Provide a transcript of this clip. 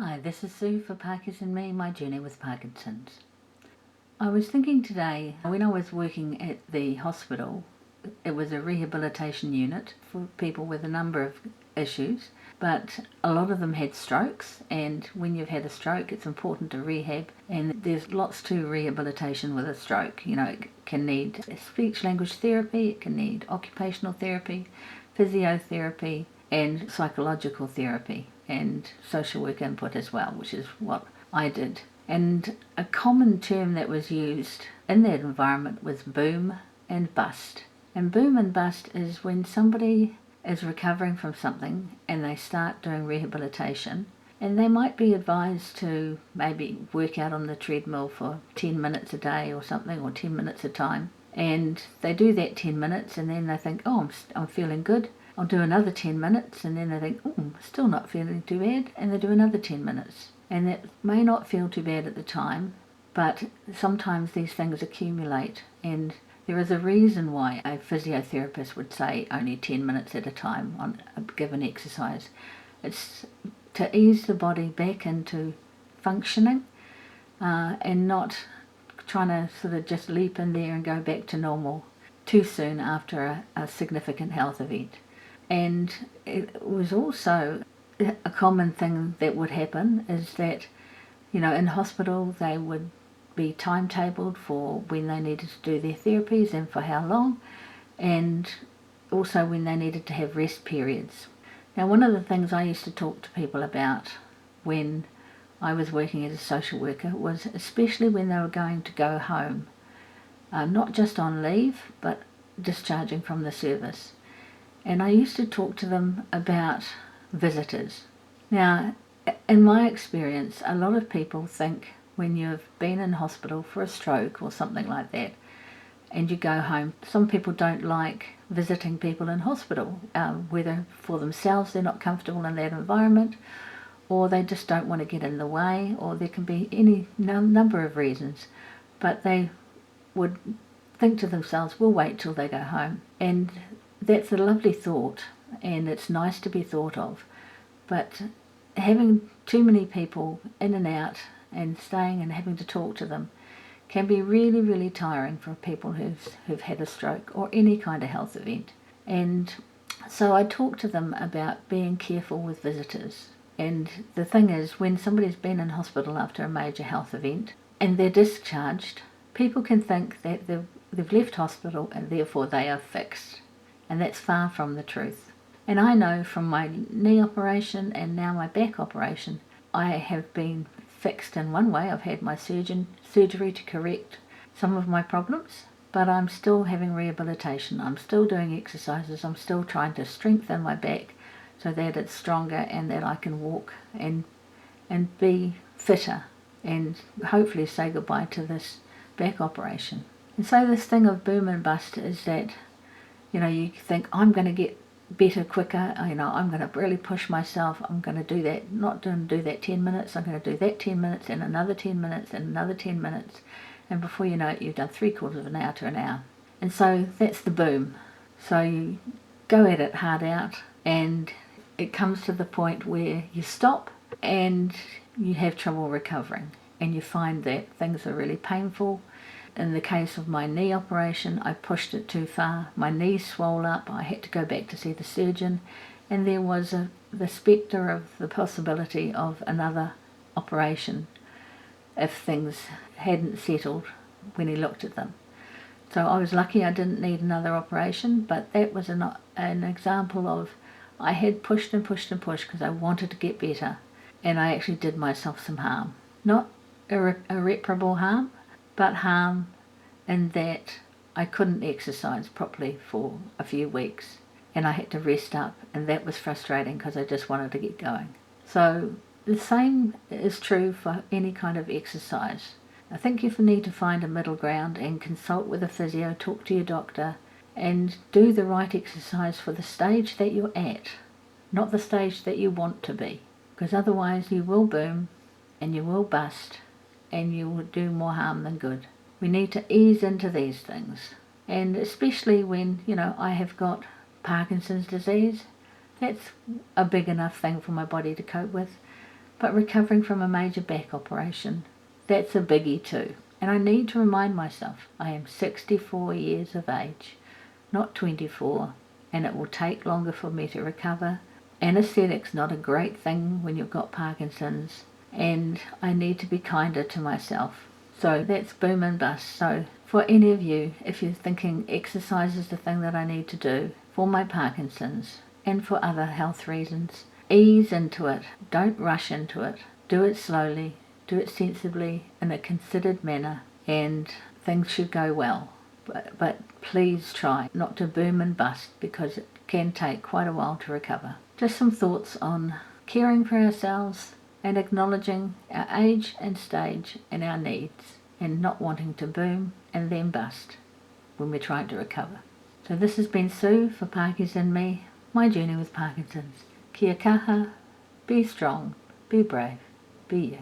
Hi, this is Sue for Parkies and Me, my journey with Parkinson's. I was thinking today, when I was working at the hospital, it was a rehabilitation unit for people with a number of issues, but a lot of them had strokes, and when you've had a stroke it's important to rehab, and there's lots to rehabilitation with a stroke. It can need speech language therapy, it can need occupational therapy, physiotherapy and psychological therapy and social work input as well, which is what I did. And a common term that was used in that environment was boom and bust. And boom and bust is when somebody is recovering from something and they start doing rehabilitation, and they might be advised to maybe work out on the treadmill for 10 minutes a day or something, or 10 minutes a time. And they do that 10 minutes and then they think, oh, I'm feeling good. I'll do another 10 minutes, and then they think, oh, I'm still not feeling too bad, and they do another 10 minutes. And that may not feel too bad at the time, but sometimes these things accumulate, and there is a reason why a physiotherapist would say only 10 minutes at a time on a given exercise. It's to ease the body back into functioning, and not trying to sort of just leap in there and go back to normal too soon after a significant health event. And it was also a common thing that would happen is that, in hospital they would be timetabled for when they needed to do their therapies and for how long, and also when they needed to have rest periods. Now, one of the things I used to talk to people about when I was working as a social worker was especially when they were going to go home, not just on leave but discharging from the service. And I used to talk to them about visitors. Now, in my experience, a lot of people think when you've been in hospital for a stroke or something like that and you go home, some people don't like visiting people in hospital, whether for themselves they're not comfortable in that environment, or they just don't want to get in the way, or there can be any number of reasons, but they would think to themselves, we'll wait till they go home. And that's a lovely thought, and it's nice to be thought of, but having too many people in and out and staying and having to talk to them can be really, really tiring for people who've had a stroke or any kind of health event. And so I talk to them about being careful with visitors. And the thing is, when somebody's been in hospital after a major health event and they're discharged, people can think that they've left hospital and therefore they are fixed. And that's far from the truth. And I know from my knee operation and now my back operation, I have been fixed in one way. I've had my surgery to correct some of my problems, but I'm still having rehabilitation. I'm still doing exercises. I'm still trying to strengthen my back so that it's stronger and that I can walk and be fitter and hopefully say goodbye to this back operation. And so this thing of boom and bust is that you think, I'm going to get better quicker, I'm going to really push myself, I'm going to do that, not going to do that 10 minutes, I'm going to do that 10 minutes and another 10 minutes and another 10 minutes, and before you know it, you've done 3/4 of an hour to an hour. And so that's the boom. So you go at it hard out, and it comes to the point where you stop and you have trouble recovering, and you find that things are really painful. In the case of my knee operation, I pushed it too far. My knee swelled up. I had to go back to see the surgeon, and there was the spectre of the possibility of another operation if things hadn't settled when he looked at them. So I was lucky I didn't need another operation, but that was an example of I had pushed and pushed and pushed because I wanted to get better, and I actually did myself some harm. Not irreparable harm, but harm in that I couldn't exercise properly for a few weeks and I had to rest up, and that was frustrating because I just wanted to get going. So the same is true for any kind of exercise. I think you need to find a middle ground and consult with a physio, talk to your doctor, and do the right exercise for the stage that you're at, not the stage that you want to be, because otherwise you will boom and you will bust and you will do more harm than good. We need to ease into these things, and especially when, I have got Parkinson's disease. That's a big enough thing for my body to cope with. but recovering from a major back operation. That's a biggie too. And I need to remind myself I am 64 years of age, not 24, and it will take longer for me to recover. Anesthetic's not a great thing when you've got Parkinson's, and I need to be kinder to myself. So that's boom and bust. So for any of you, if you're thinking exercise is the thing that I need to do for my Parkinson's and for other health reasons, ease into it. Don't rush into it. Do it slowly, do it sensibly, in a considered manner, and things should go well. But please try not to boom and bust, because it can take quite a while to recover. Just some thoughts on caring for ourselves and acknowledging our age and stage and our needs, and not wanting to boom and then bust when we're trying to recover. So this has been Sue for Parkies and Me, my journey with Parkinson's. Kia kaha, be strong, be brave, be you.